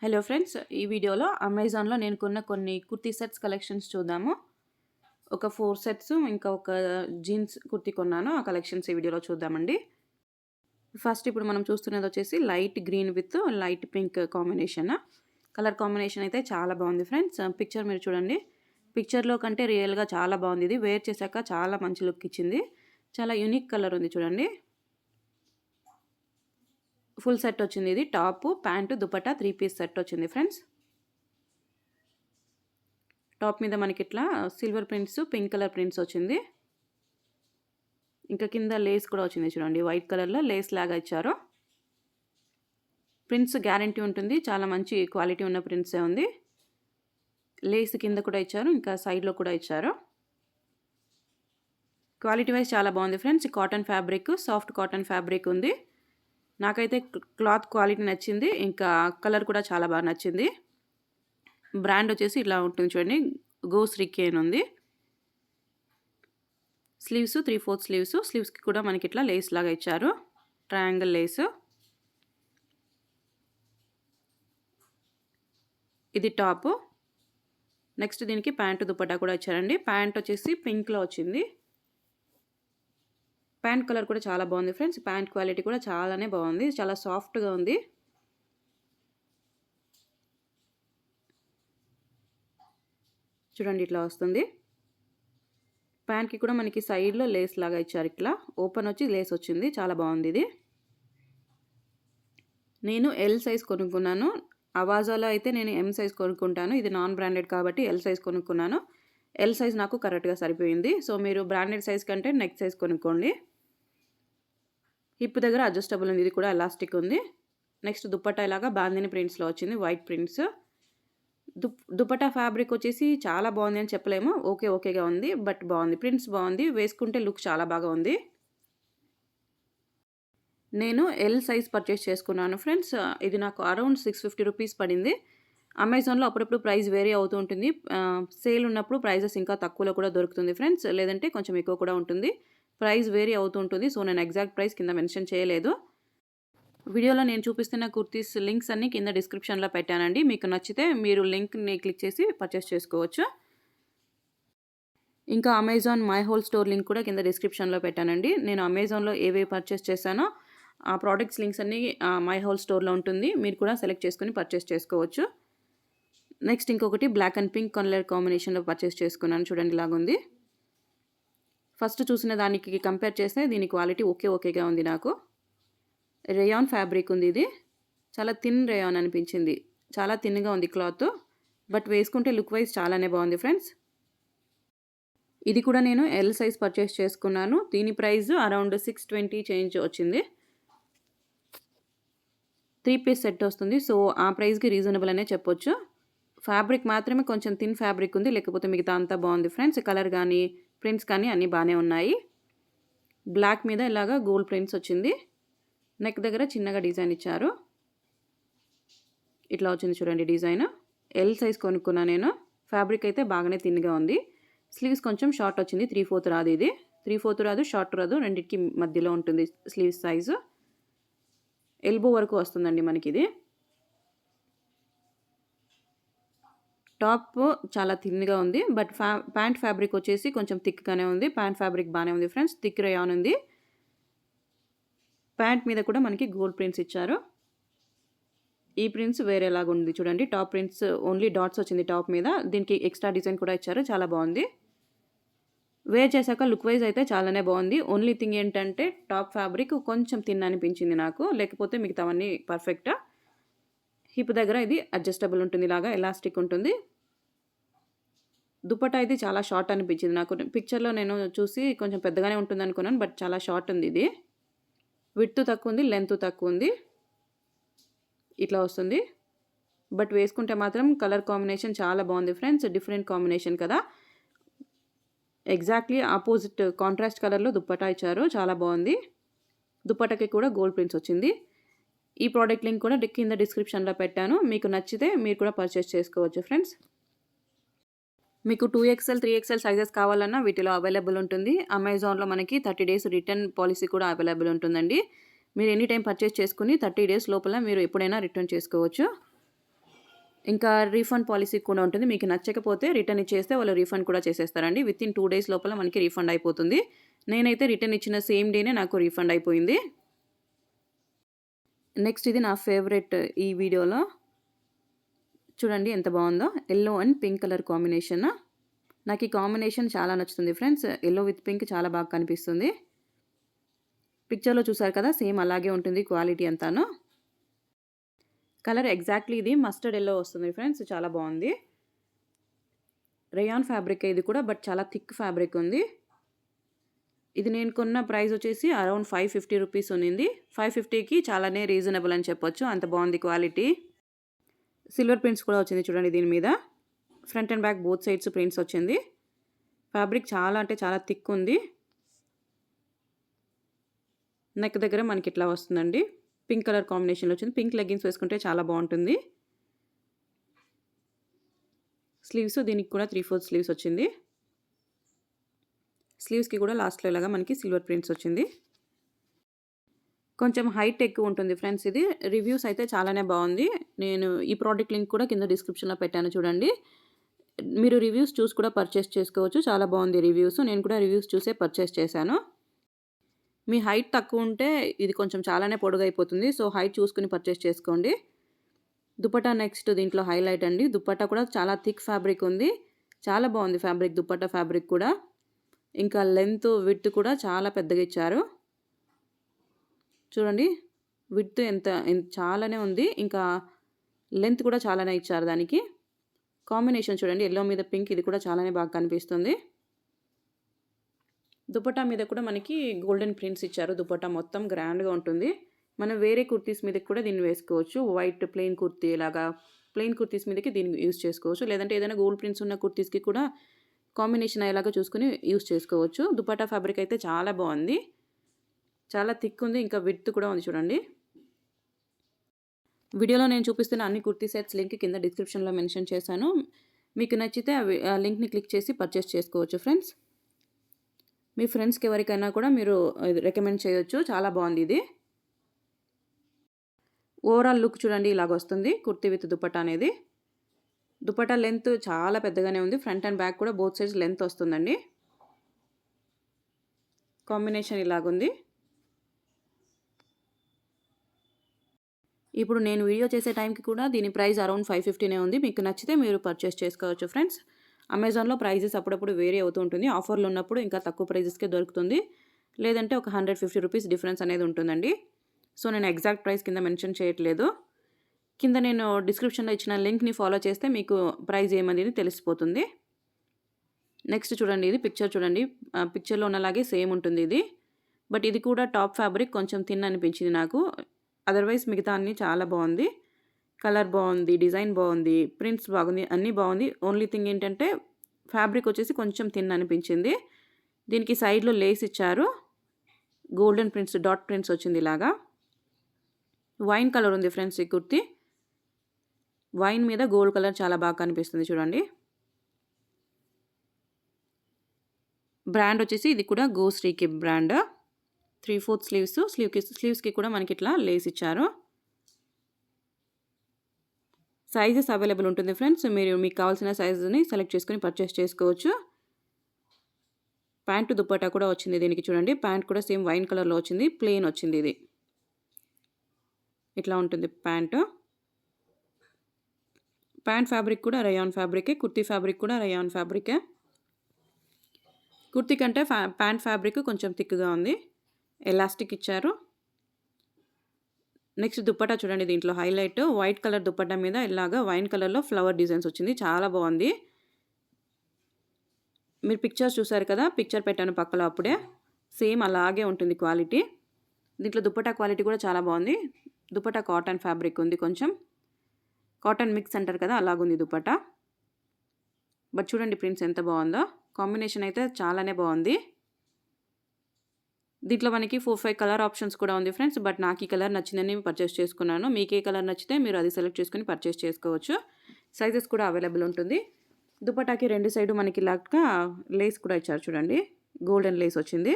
Hello friends, ఈ వీడియోలో అమెజాన్లో నేను కొన్న కొన్ని కుర్తీ సెట్స్ కలెక్షన్స్ చూద్దాము. ఒక 4 సెట్స్ ఇంకా ఒక జీన్స్ కుర్తీ కొన్నాను. ఆ కలెక్షన్స్ ఈ వీడియోలో చూద్దామండి. ఫస్ట్ ఇప్పుడు మనం చూస్తున్నది వచ్చేసి light green with light pink combination. Colour combination అయితే చాలా బాగుంది ఫ్రెండ్స్. పిక్చర్ మీరు చూడండి. పిక్చర్లో కంటే రియల్గా చాలా బాగుంది. ఇది వేర్ చేశాక చాలా మంచి లుక్ ఇచ్చింది. చాలా యూనిక్ కలర్ ఉంది చూడండి. ఫుల్ సెట్ వచ్చింది. ఇది top, pant, dupatta 3 piece set వచ్చింది ఫ్రెండ్స్. టాప్ మీద మనకి ఇట్లా silver prints, pink colour prints వచ్చింది. ఇంకా కింద లేస్ కూడా వచ్చింది చూడండి. వైట్ కలర్లో లేస్ లాగా ఇచ్చారు. ప్రింట్స్ గ్యారంటీ ఉంటుంది. చాలా మంచి క్వాలిటీ ఉన్న ప్రింట్సే ఉంది. లేస్ కింద కూడా ఇచ్చారు, ఇంకా సైడ్లో కూడా ఇచ్చారు. క్వాలిటీ వైజ్ చాలా బాగుంది friends. Cotton fabric, soft cotton fabric ఉంది. నాకైతే క్లాత్ క్వాలిటీ నచ్చింది. ఇంకా కలర్ కూడా చాలా బాగా నచ్చింది. బ్రాండ్ వచ్చేసి ఇట్లా ఉంటుంది చూడండి. గోస్ రిక్కీ అని ఉంది. Sleeves 3/4 sleeves. స్లీవ్స్కి కూడా మనకి ఇట్లా లేస్ లాగా ఇచ్చారు. Triangle lace. ఇది టాప్. నెక్స్ట్ దీనికి ప్యాంటు, దుపట్టా కూడా ఇచ్చారండి. ప్యాంట్ వచ్చేసి పింక్లో వచ్చింది. ప్యాంట్ కలర్ కూడా చాలా బాగుంది ఫ్రెండ్స్. ప్యాంట్ క్వాలిటీ కూడా చాలానే బాగుంది. చాలా సాఫ్ట్గా ఉంది. చూడండి ఇట్లా వస్తుంది. ప్యాంట్కి కూడా మనకి సైడ్లో లేస్ లాగా ఇచ్చారు. ఇట్లా ఓపెన్ వచ్చి లేస్ వచ్చింది. చాలా బాగుంది ఇది. నేను ఎల్ సైజ్ కొనుక్కున్నాను. అవాజాలో అయితే నేను ఎం సైజ్ కొనుక్కుంటాను. ఇది నాన్ బ్రాండెడ్ కాబట్టి ఎల్ సైజ్ కొనుక్కున్నాను. ఎల్ సైజ్ నాకు కరెక్ట్గా సరిపోయింది. సో మీరు బ్రాండెడ్ సైజ్ కంటే నెక్ సైజ్ కొనుక్కోండి. హిప్ దగ్గర అడ్జస్టబుల్ ఉంది. ఇది కూడా ఎలాస్టిక్ ఉంది. నెక్స్ట్ దుపట్టా ఇలాగా బాందిని ప్రింట్స్లో వచ్చింది. White prints. దుపట్టా ఫ్యాబ్రిక్ వచ్చేసి చాలా బాగుంది అని చెప్పలేము. ఓకేగా ఉంది, బట్ బాగుంది. ప్రింట్స్ బాగుంది. వేసుకుంటే లుక్ చాలా బాగా ఉంది. నేను ఎల్ సైజ్ పర్చేస్ చేసుకున్నాను ఫ్రెండ్స్. ఇది నాకు అరౌండ్ 650 రూపీస్ పడింది. అమెజాన్లో అప్పుడప్పుడు ప్రైస్ వేరీ అవుతూ ఉంటుంది. సేల్ ఉన్నప్పుడు ప్రైజెస్ ఇంకా తక్కువలో కూడా దొరుకుతుంది ఫ్రెండ్స్. లేదంటే కొంచెం ఎక్కువ కూడా ఉంటుంది. ప్రైస్ వేరీ అవుతూ ఉంటుంది. సో నేను ఎగ్జాక్ట్ ప్రైస్ కింద మెన్షన్ చేయలేదు. వీడియోలో నేను చూపిస్తున్న కుర్తీస్ లింక్స్ అన్నీ కింద డిస్క్రిప్షన్లో పెట్టానండి. మీకు నచ్చితే మీరు లింక్ని క్లిక్ చేసి పర్చేస్ చేసుకోవచ్చు. ఇంకా Amazon my whole store link కూడా కింద డిస్క్రిప్షన్లో పెట్టానండి. నేను అమెజాన్లో ఏవేవి పర్చేస్ చేశానో ఆ ప్రోడక్ట్స్ లింక్స్ అన్నీ మై హోల్ స్టోర్లో ఉంటుంది. మీరు కూడా సెలెక్ట్ చేసుకుని పర్చేస్ చేసుకోవచ్చు. నెక్స్ట్ ఇంకొకటి బ్లాక్ అండ్ పింక్ కలర్ కాంబినేషన్లో పర్చేస్ చేసుకున్నాను. చూడండి ఇలాగుంది. ఫస్ట్ చూసిన దానికి కంపేర్ చేస్తే దీని క్వాలిటీ ఓకేగా ఉంది నాకు. రేయాన్ ఫ్యాబ్రిక్ ఉంది ఇది. చాలా థిన్ రేయాన్ అనిపించింది. చాలా థిన్గా ఉంది క్లాత్. బట్ వేసుకుంటే లుక్ వైజ్ చాలానే బాగుంది ఫ్రెండ్స్. ఇది కూడా నేను ఎల్ సైజ్ పర్చేస్ చేసుకున్నాను. దీని ప్రైస్ అరౌండ్ 620 చేంజ్ వచ్చింది. 3 పీస్ సెట్ వస్తుంది. సో ఆ ప్రైస్కి రీజనబుల్ అనే చెప్పొచ్చు. ఫ్యాబ్రిక్ మాత్రమే కొంచెం థిన్ ఫ్యాబ్రిక్ ఉంది. లేకపోతే మిగతా అంతా బాగుంది ఫ్రెండ్స్. కలర్ కానీ ప్రింట్స్ కానీ అన్నీ బాగానే ఉన్నాయి. బ్లాక్ మీద ఇలాగా గోల్డ్ ప్రింట్స్ వచ్చింది. నెక్ దగ్గర చిన్నగా డిజైన్ ఇచ్చారు. ఇట్లా వచ్చింది చూడండి డిజైన్. ఎల్ సైజ్ కొనుక్కున్నా నేను. ఫ్యాబ్రిక్ అయితే బాగానే థిన్గా ఉంది. స్లీవ్స్ కొంచెం షార్ట్ వచ్చింది. 3/4 రాదు ఇది. 3/4 రాదు, షార్ట్ రాదు. రెండింటికి మధ్యలో ఉంటుంది స్లీవ్స్ సైజు. ఎల్బో వరకు వస్తుందండి మనకి ఇది. టాప్ చాలా థిన్గా ఉంది. బట్ ప్యాంట్ ఫ్యాబ్రిక్ వచ్చేసి కొంచెం థిక్గానే ఉంది. ప్యాంట్ ఫ్యాబ్రిక్ బాగానే ఉంది ఫ్రెండ్స్. థిక్ రేయాన్ ఉంది. ప్యాంట్ మీద కూడా మనకి గోల్డ్ ప్రింట్స్ ఇచ్చారు. ఈ ప్రింట్స్ వేరేలాగా ఉంది చూడండి. టాప్ ప్రింట్స్ ఓన్లీ డాట్స్ వచ్చింది టాప్ మీద. దీనికి ఎక్స్ట్రా డిజైన్ కూడా ఇచ్చారు. చాలా బాగుంది. వేర్ చేశాక లుక్ వైజ్ అయితే చాలానే బాగుంది. ఓన్లీ థింగ్ ఏంటంటే టాప్ ఫ్యాబ్రిక్ కొంచెం థిన్ అనిపించింది నాకు. లేకపోతే మిగతావన్నీ పర్ఫెక్ట్. హిప్ దగ్గర ఇది అడ్జస్టబుల్ ఉంటుంది. ఇలాగా ఎలాస్టిక్ ఉంటుంది. దుపట్టా ఇది చాలా షార్ట్ అనిపించింది నాకు. పిక్చర్లో నేను చూసి కొంచెం పెద్దగానే ఉంటుంది అనుకున్నాను. బట్ చాలా షార్ట్ ఉంది ఇది. విడ్త్ తక్కువ ఉంది, లెంత్ తక్కువ ఉంది. ఇట్లా వస్తుంది. బట్ వేసుకుంటే మాత్రం కలర్ కాంబినేషన్ చాలా బాగుంది ఫ్రెండ్స్. డిఫరెంట్ కాంబినేషన్ కదా. ఎగ్జాక్ట్లీ ఆపోజిట్ కాంట్రాస్ట్ కలర్లో దుపట్టా ఇచ్చారు. చాలా బాగుంది. దుపట్టాకి కూడా గోల్డ్ ప్రింట్స్ వచ్చింది. ఈ ప్రోడక్ట్ లింక్ కూడా కింద డిస్క్రిప్షన్లో పెట్టాను. మీకు నచ్చితే మీరు కూడా పర్చేస్ చేసుకోవచ్చు ఫ్రెండ్స్. మీకు 2XL 3XL సైజెస్ కావాలన్నా వీటిలో అవైలబుల్ ఉంటుంది. అమెజాన్లో మనకి 30 డేస్ రిటర్న్ పాలసీ కూడా అవైలబుల్ ఉంటుందండి. మీరు ఎనీ టైం పర్చేస్ చేసుకుని 30 డేస్ లోపల మీరు ఎప్పుడైనా రిటర్న్ చేసుకోవచ్చు. ఇంకా రీఫండ్ పాలిసీ కూడా ఉంటుంది. మీకు నచ్చకపోతే రిటర్న్ ఇచ్చేస్తే వాళ్ళు రీఫండ్ కూడా చేసేస్తారండి. వితిన్ 2 డేస్ లోపల మనకి రీఫండ్ అయిపోతుంది. నేనైతే రిటర్న్ ఇచ్చిన సేమ్ డేనే నాకు రీఫండ్ అయిపోయింది. నెక్స్ట్ ఇది నా ఫేవరెట్ ఈ వీడియోలో. చూడండి ఎంత బాగుందో. Yellow and pink colour combination. నాకు ఈ కాంబినేషన్ చాలా నచ్చుతుంది ఫ్రెండ్స్. యెల్లో విత్ పింక్ చాలా బాగా కనిపిస్తుంది. పిక్చర్‌లో చూసారు కదా! సేమ్ అలాగే ఉంటుంది క్వాలిటీ అంతాను. కలర్ ఎగ్జాక్ట్‌లీ ఇది మస్టర్డ్ యెల్లో వస్తుంది ఫ్రెండ్స్. చాలా బాగుంది. రేయాన్ ఫ్యాబ్రికే ఇది కూడా, బట్ చాలా థిక్ ఫ్యాబ్రిక్ ఉంది. ఇది నేను కొన్న ప్రైస్ వచ్చేసి అరౌండ్ 550 రూపీస్ ఉన్నింది. 550కి చాలానే రీజనబుల్ అని చెప్పొచ్చు. అంత బాగుంది క్వాలిటీ. సిల్వర్ ప్రింట్స్ కూడా వచ్చింది చూడండి దీని మీద. Front and back both sides prints వచ్చింది. ఫ్యాబ్రిక్ చాలా అంటే చాలా థిక్ ఉంది. నెక్ దగ్గర మనకి ఇట్లా వస్తుందండి. పింక్ కలర్ కాంబినేషన్‌లో వచ్చింది. పింక్ లెగ్గింగ్స్ వేసుకుంటే చాలా బాగుంటుంది. స్లీవ్స్ దీనికి కూడా 3/4 స్లీవ్స్ వచ్చింది. స్లీవ్స్‌కి కూడా లాస్ట్‌లో ఇలాగా మనకి సిల్వర్ ప్రింట్స్ వచ్చింది. కొంచెం హైట్ ఎక్కువ ఉంటుంది ఫ్రెండ్స్ ఇది. రివ్యూస్ అయితే చాలానే బాగుంది. నేను ఈ ప్రోడక్ట్ లింక్ కూడా కింద డిస్క్రిప్షన్‌లో పెట్టాను చూడండి. మీరు రివ్యూస్ చూసి కూడా పర్చేస్ చేసుకోవచ్చు. చాలా బాగుంది రివ్యూస్. నేను కూడా రివ్యూస్ చూసే పర్చేస్ చేశాను. మీ హైట్ తక్కువ ఉంటే ఇది కొంచెం చాలానే పొడుగైపోతుంది. సో, హైట్ చూసుకొని పర్చేస్ చేసుకోండి. దుపట్టా నెక్స్ట్ దీంట్లో హైలైట్ అండి. దుపట్టా కూడా చాలా థిక్ ఫ్యాబ్రిక్ ఉంది. చాలా బాగుంది ఫ్యాబ్రిక్, దుపట్టా ఫ్యాబ్రిక్ కూడా. ఇంకా లెంత్, విడ్త్ కూడా చాలా పెద్దగా ఇచ్చారు. చూడండి విడ్త్ చాలానే ఉంది. ఇంకా లెంత్ కూడా చాలానే ఇచ్చారు దానికి. కాంబినేషన్ చూడండి యెల్లో మీద పింక్, ఇది కూడా చాలానే బాగా కనిపిస్తుంది. దుపట్టా మీద కూడా మనకి గోల్డెన్ ప్రింట్స్ ఇచ్చారు. దుపట్టా మొత్తం గ్రాండ్‌గా ఉంటుంది. మనం వేరే కుర్తీస్ మీదకి కూడా దీన్ని వేసుకోవచ్చు. వైట్ ప్లెయిన్ కుర్తీ లాగా ప్లెయిన్ కుర్తీస్ మీదకి దీన్ని యూజ్ చేసుకోవచ్చు. లేదంటే ఏదైనా గోల్డ్ ప్రింట్స్ ఉన్న కుర్తీస్‌కి కూడా కాంబినేషన్ అయ్యేలాగా చూసుకొని యూజ్ చేసుకోవచ్చు. దుపట్టా ఫ్యాబ్రిక్ అయితే చాలా బాగుంది. చాలా థిక్ ఉంది. ఇంకా విడ్త్ కూడా ఉంది చూడండి. వీడియోలో నేను చూపిస్తున్న అన్ని కుర్తీ సెట్స్ లింక్ కింద డిస్క్రిప్షన్‌లో మెన్షన్ చేశాను. మీకు నచ్చితే ఆ లింక్‌ని క్లిక్ చేసి పర్చేస్ చేసుకోవచ్చు ఫ్రెండ్స్. మీ ఫ్రెండ్స్‌కి ఎవరికైనా కూడా మీరు రికమెండ్ చేయొచ్చు. చాలా బాగుంది ఇది. ఓవరాల్ లుక్ చూడండి ఇలాగొస్తుంది కుర్తీ విత్ దుపట్టా అనేది. దుపట్టా లెంత్ చాలా పెద్దగానే ఉంది. ఫ్రంట్ అండ్ బ్యాక్ కూడా బోత్ సైడ్స్ లెంత్ వస్తుందండి. కాంబినేషన్ ఇలాగుంది. ఇప్పుడు నేను వీడియో చేసే టైంకి కూడా దీని ప్రైస్ అరౌండ్ 550నే ఉంది. మీకు నచ్చితే మీరు పర్చేస్ చేసుకోవచ్చు ఫ్రెండ్స్. అమెజాన్‌లో ప్రైజెస్ అప్పుడప్పుడు వేరీ అవుతూ ఉంటుంది. ఆఫర్‌లో ఉన్నప్పుడు ఇంకా తక్కువ ప్రైజెస్‌కే దొరుకుతుంది. లేదంటే ఒక 150 రూపీస్ డిఫరెన్స్ అనేది ఉంటుందండి. సో, నేను ఎగ్జాక్ట్ ప్రైస్ కింద మెన్షన్ చేయట్లేదు. కింద నేను డిస్క్రిప్షన్‌లో ఇచ్చిన లింక్‌ని ఫాలో చేస్తే మీకు ప్రైస్ ఏమనేది తెలిసిపోతుంది. నెక్స్ట్ చూడండి ఇది పిక్చర్ చూడండి. పిక్చర్‌లో ఉన్నలాగే సేమ్ ఉంటుంది ఇది. బట్ ఇది కూడా టాప్ ఫ్యాబ్రిక్ కొంచెం థిన్ అనిపించింది నాకు. అదర్‌వైజ్ మిగతా అన్నీ చాలా బాగుంది. కలర్ బాగుంది, డిజైన్ బాగుంది, ప్రింట్స్ బాగుంది, అన్నీ బాగుంది. ఓన్లీ థింగ్ ఏంటంటే ఫ్యాబ్రిక్ వచ్చేసి కొంచెం థిన్ అనిపించింది. దీనికి సైడ్‌లో లేస్ ఇచ్చారు. గోల్డెన్ ప్రింట్స్, డాట్ ప్రింట్స్ వచ్చింది ఇలాగా. వైన్ కలర్ ఉంది ఫ్రెండ్స్ ఈ కుర్తీ. వైన్ మీద గోల్డ్ కలర్ చాలా బాగా కనిపిస్తుంది చూడండి. బ్రాండ్ వచ్చేసి ఇది కూడా గోశ్రీకి బ్రాండ్. 3/4 స్లీవ్స్. స్లీవ్స్‌కి కూడా మనకి ఇట్లా లేస్ ఇచ్చారు. సైజెస్ అవైలబుల్ ఉంటుంది ఫ్రెండ్స్. మీకు కావాల్సిన సైజుని సెలెక్ట్ చేసుకొని పర్చేస్ చేసుకోవచ్చు. ప్యాంటు దుపట్టా కూడా వచ్చింది దీనికి చూడండి. ప్యాంట్ కూడా సేమ్ వైన్ కలర్‌లో వచ్చింది. ప్లెయిన్ వచ్చింది ఇది. ఇట్లా ఉంటుంది ప్యాంటు. ప్యాంట్ ఫ్యాబ్రిక్ కూడా రేయాన్ ఫ్యాబ్రికే. కుర్తీ ఫ్యాబ్రిక్ కూడా రేయాన్ ఫ్యాబ్రికే. కుర్తీ కంటే ప్యాంట్ ఫ్యాబ్రిక్ కొంచెం థిక్‌గా ఉంది. ఎలాస్టిక్ ఇచ్చారు. నెక్స్ట్ దుపట్టా చూడండి దీంట్లో హైలైట్ వైట్ కలర్ దుపట్టా మీద ఇలాగా వైన్ కలర్‌లో ఫ్లవర్ డిజైన్స్ వచ్చింది. చాలా బాగుంది. మీరు పిక్చర్స్ చూసారు కదా! పిక్చర్ పెట్టాను పక్కలో అప్పుడే. సేమ్ అలాగే ఉంటుంది క్వాలిటీ. దీంట్లో దుపట్టా క్వాలిటీ కూడా చాలా బాగుంది. దుపట్టా కాటన్ ఫ్యాబ్రిక్ ఉంది కొంచెం. కాటన్ మిక్స్ అంటారు కదా! అలాగుంది దుపట్టా. బట్ చూడండి ప్రింట్స్ ఎంత బాగుందో. కాంబినేషన్ అయితే చాలానే బాగుంది. దీంట్లో మనకి 4, 5 కలర్ ఆప్షన్స్ కూడా ఉంది ఫ్రెండ్స్. బట్ నాకు ఈ కలర్ నచ్చిందని పర్చేస్ చేసుకున్నాను. మీకు ఏ కలర్ నచ్చితే మీరు అది సెలెక్ట్ చేసుకొని పర్చేస్ చేసుకోవచ్చు. సైజెస్ కూడా అవైలబుల్ ఉంటుంది. దుపట్టాకి 2 సైడ్ మనకి ఇలాగా లేస్ కూడా ఇచ్చారు చూడండి. గోల్డెన్ లేస్ వచ్చింది.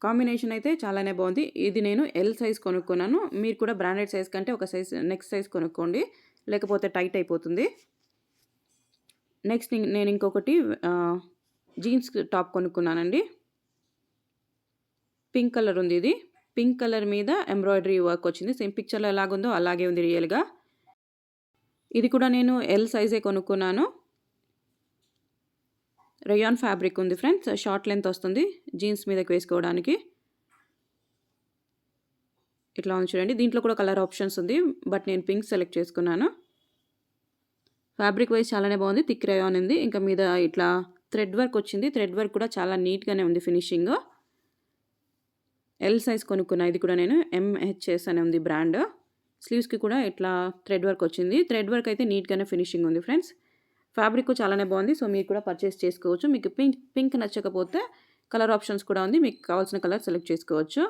కాంబినేషన్ అయితే చాలానే బాగుంది. ఇది నేను ఎల్ సైజ్ కొనుక్కున్నాను. మీరు కూడా బ్రాండెడ్ సైజ్ కంటే ఒక సైజ్ నెక్స్ట్ సైజ్ కొనుక్కోండి. లేకపోతే టైట్ అయిపోతుంది. నెక్స్ట్ నేను ఇంకొకటి జీన్స్ టాప్ కొనుక్కున్నానండి. పింక్ కలర్ ఉంది ఇది. పింక్ కలర్ మీద ఎంబ్రాయిడరీ వర్క్ వచ్చింది. సేమ్ పిక్చర్‌లో ఎలాగుందో అలాగే ఉంది రియల్‌గా. ఇది కూడా నేను ఎల్ సైజే కొనుక్కున్నాను. రేయాన్ ఫ్యాబ్రిక్ ఉంది ఫ్రెండ్స్. షార్ట్ లెంత్ వస్తుంది జీన్స్ మీదకి వేసుకోవడానికి. ఇట్లా ఉంది చూడండి. దీంట్లో కూడా కలర్ ఆప్షన్స్ ఉంది. బట్ నేను పింక్ సెలెక్ట్ చేసుకున్నాను. ఫ్యాబ్రిక్ వైజ్ చాలానే బాగుంది. థిక్ రేయాన్ ఉంది. ఇంకా మీద ఇట్లా థ్రెడ్ వర్క్ వచ్చింది. థ్రెడ్ వర్క్ కూడా చాలా నీట్‌గానే ఉంది ఫినిషింగ్. ఎల్ సైజ్ కొనుక్కున్నా ఇది కూడా నేను. ఎంహెచ్ఎస్ అని ఉంది బ్రాండ్. స్లీవ్స్‌కి కూడా ఇట్లా థ్రెడ్ వర్క్ వచ్చింది. థ్రెడ్ వర్క్ అయితే నీట్‌గానే ఫినిషింగ్ ఉంది ఫ్రెండ్స్. ఫ్యాబ్రిక్ చాలానే బాగుంది. సో మీరు కూడా పర్చేస్ చేసుకోవచ్చు. మీకు పింక్ నచ్చకపోతే కలర్ ఆప్షన్స్ కూడా ఉంది. మీకు కావాల్సిన కలర్ సెలెక్ట్ చేసుకోవచ్చు.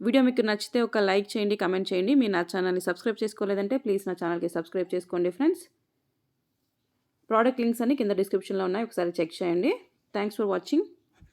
వీడియో మీకు నచ్చితే ఒక లైక్ చేయండి, కామెంట్ చేయండి. మీరు నా ఛానల్‌ని సబ్స్క్రైబ్ చేసుకోలేదంటే ప్లీజ్ నా ఛానల్‌కి సబ్స్క్రైబ్ చేసుకోండి ఫ్రెండ్స్. ప్రోడక్ట్ లింక్స్ అన్ని కింద డిస్క్రిప్షన్‌లో ఉన్నాయి. ఒకసారి చెక్ చేయండి. Thanks for watching.